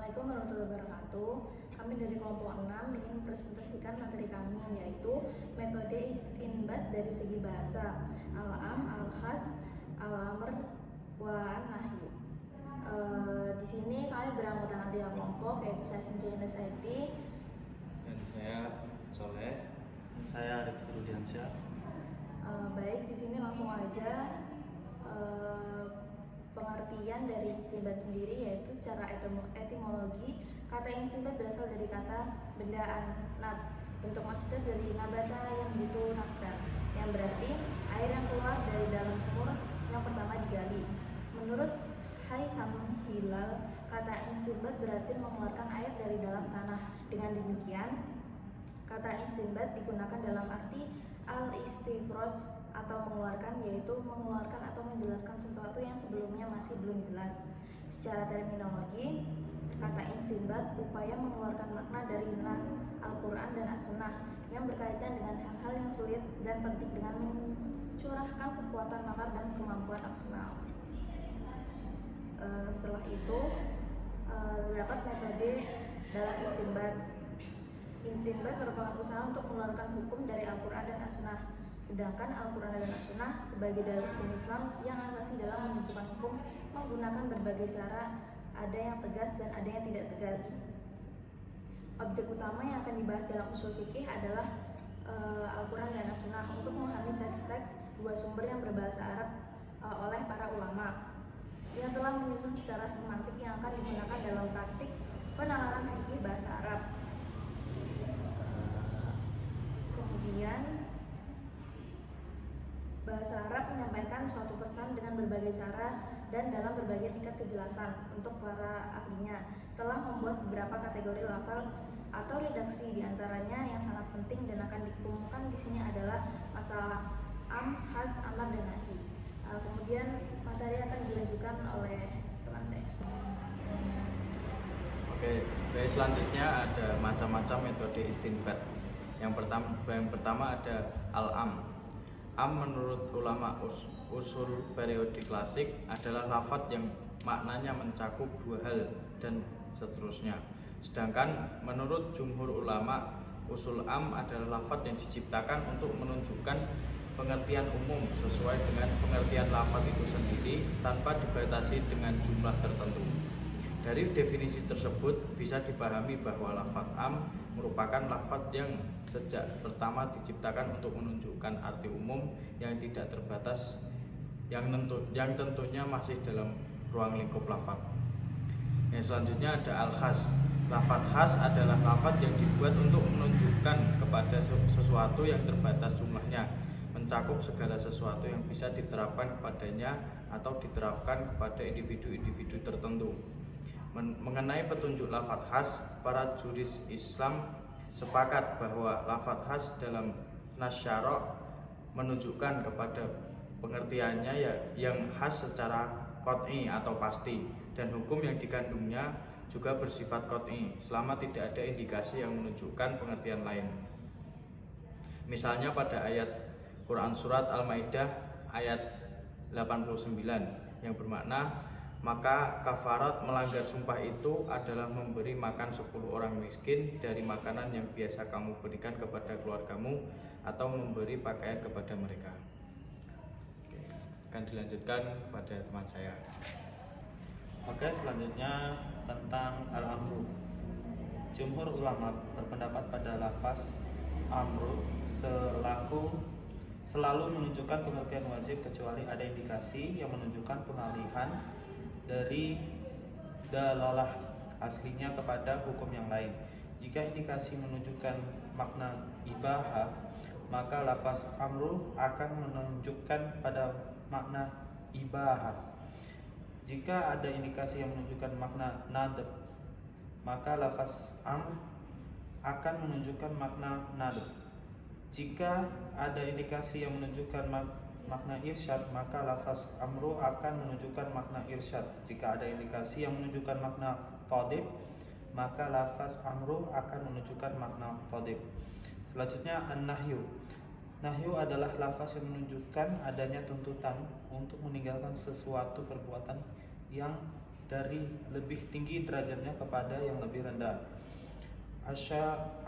Assalamualaikum warahmatullahi wabarakatuh. Kami dari kelompok 6 ingin mempresentasikan materi kami, yaitu metode istinbat dari segi bahasa, al-am, al-khas, al-amr, wa nahyu. Di sini kami beranggotakan 3 kelompok, yaitu saya sendiri dan Saiti, dan saya Soleh, dan saya Rifki Rudiansyah. Baik, di sini langsung aja. Pengertian dari istinbat sendiri yaitu secara etimologi, kata istinbat berasal dari kata benda anat, bentuk masdar dari nabata yang butuh naktar, yang berarti air yang keluar dari dalam sumur yang pertama digali. Menurut Haytham Hilal, kata istinbat berarti mengeluarkan air dari dalam tanah. Dengan demikian, kata istinbat digunakan dalam arti al-istikhraj atau mengeluarkan, yaitu mengeluarkan atau menjelaskan sesuatu yang sebelumnya masih belum jelas. Secara terminologi, kata istinbat upaya mengeluarkan makna dari nas Al-Quran dan As-Sunnah yang berkaitan dengan hal-hal yang sulit dan penting dengan mencurahkan kekuatan nalar dan kemampuan akal. Setelah itu, terdapat metode dalam istinbat. Istinbat merupakan usaha untuk mengeluarkan hukum dari Al-Quran dan As-Sunnah. Sedangkan Al-Quran dan As-Sunnah sebagai dalil hukum Islam yang asasi dalam menunjukkan hukum menggunakan berbagai cara, ada yang tegas dan ada yang tidak tegas. Objek utama yang akan dibahas dalam usul fikih adalah Al-Quran dan As-Sunnah untuk memahami teks-teks dua sumber yang berbahasa Arab oleh para ulama yang telah menyusun secara semantik yang akan digunakan dalam praktik penalaran fikih bahasa Arab. Kemudian bahasa Arab menyampaikan suatu pesan dengan berbagai cara dan dalam berbagai tingkat kejelasan. Untuk para ahlinya telah membuat beberapa kategori lafal atau redaksi, diantaranya yang sangat penting dan akan dikumpulkan di sini adalah masalah am, khas, amar, dan nahi. Kemudian materi akan dilanjutkan oleh teman saya. Oke, selanjutnya ada macam-macam metode istinbat. Yang pertama ada al-am. Am menurut ulama usul periodik klasik adalah lafadz yang maknanya mencakup dua hal dan seterusnya. Sedangkan menurut jumhur ulama, usul am adalah lafadz yang diciptakan untuk menunjukkan pengertian umum sesuai dengan pengertian lafadz itu sendiri tanpa dibatasi dengan jumlah tertentu. Dari definisi tersebut bisa dipahami bahwa lafadz am merupakan lafadz yang sejak pertama diciptakan untuk menunjukkan arti umum yang tidak terbatas, yang tentunya masih dalam ruang lingkup lafadz. Yang selanjutnya ada al-khas. Lafadz khas adalah lafadz yang dibuat untuk menunjukkan kepada sesuatu yang terbatas jumlahnya, mencakup segala sesuatu yang bisa diterapkan kepadanya atau diterapkan kepada individu-individu tertentu. Mengenai petunjuk lafadz khas, para juris Islam sepakat bahwa lafadz khas dalam nas syara' menunjukkan kepada pengertiannya yang khas secara qat'i atau pasti, dan hukum yang dikandungnya juga bersifat qat'i selama tidak ada indikasi yang menunjukkan pengertian lain. Misalnya pada ayat Quran Surat Al-Maidah ayat 89 yang bermakna, maka kafarat melanggar sumpah itu adalah memberi makan 10 orang miskin dari makanan yang biasa kamu berikan kepada keluargamu atau memberi pakaian kepada mereka. Oke, akan dilanjutkan pada teman saya. Oke, selanjutnya tentang al-amru. Jumhur ulama berpendapat pada lafaz amru selalu menunjukkan pengertian wajib kecuali ada indikasi yang menunjukkan pengalihan dari dalalah aslinya kepada hukum yang lain. Jika indikasi menunjukkan makna ibahah, maka lafaz amru akan menunjukkan pada makna ibahah. Jika ada indikasi yang menunjukkan makna nadb, maka lafaz amr akan menunjukkan makna nadb. Jika ada indikasi yang menunjukkan makna irsyad, maka lafaz amru akan menunjukkan makna irsyad. Jika ada indikasi yang menunjukkan makna tadib, maka lafaz amru akan menunjukkan makna tadib. Selanjutnya an-nahyu. Nahyu adalah lafaz yang menunjukkan adanya tuntutan untuk meninggalkan sesuatu perbuatan yang dari lebih tinggi derajatnya kepada yang lebih rendah.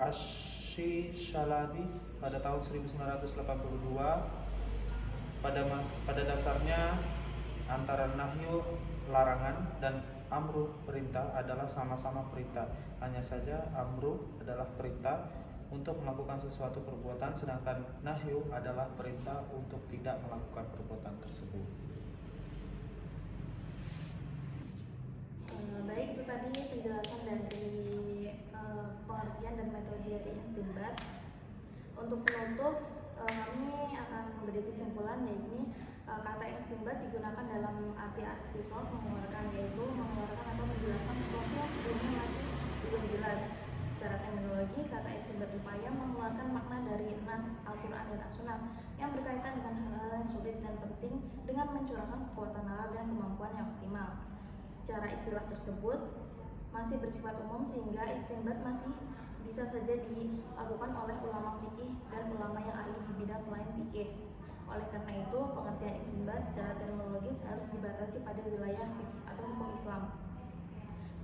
Asy-Syalabi pada tahun 1982 pada dasarnya antara nahyu larangan dan amru perintah adalah sama-sama perintah. Hanya saja amru adalah perintah untuk melakukan sesuatu perbuatan, sedangkan nahyu adalah perintah untuk tidak melakukan perbuatan tersebut. Baik, itu tadi penjelasan dari pengertian dan metode dari istinbat. Untuk penutup, kami akan memberi kesimpulan, yaitu kata istinbat digunakan dalam arti artikel mengeluarkan, yaitu mengeluarkan atau menjelaskan sesuatu yang sebelumnya masih belum jelas. Secara terminologi, kata istinbat upaya mengeluarkan makna dari nas Al-Quran dan As-Sunnah yang berkaitan dengan hal-hal yang sulit dan penting dengan mencurahkan kekuatan nalar dan kemampuan yang optimal. Secara istilah tersebut masih bersifat umum sehingga istinbat masih bisa saja dilakukan oleh ulama fikih dan ulama yang ahli di bidang selain fikih. Oleh karena itu, pengertian istinbat secara terminologis harus dibatasi pada wilayah fikih atau hukum Islam.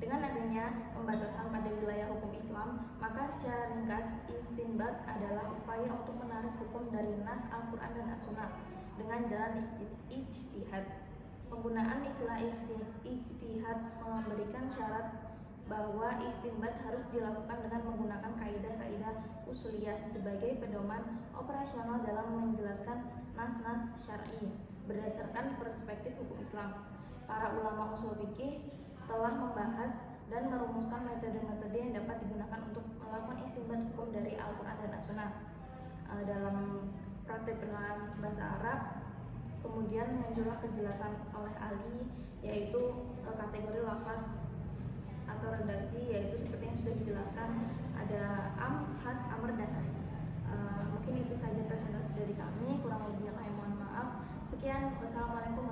Dengan adanya pembatasan pada wilayah hukum Islam, maka secara ringkas istinbat adalah upaya untuk menarik hukum dari nas Al-Quran dan As-Sunnah dengan jalan ijtihad. Penggunaan istilah ijtihad memberikan syarat bahwa istinbat harus dilakukan dengan menggunakan kaidah-kaidah usuliyah sebagai pedoman operasional dalam menjelaskan nas-nas syar'i berdasarkan perspektif hukum Islam. Para ulama usul fikih telah membahas dan merumuskan metode-metode yang dapat digunakan untuk melakukan istinbat hukum dari Al-Quran dan As-Sunnah. Dalam praktek penerangan bahasa Arab, kemudian muncullah kejelasan oleh ahli, yaitu kategori lafaz atau redaksi, yaitu seperti yang sudah dijelaskan, ada am, has, amr, dan nahi. Mungkin itu saja presentasi dari kami, kurang lebihnya kami mohon maaf. Sekian, wassalamualaikum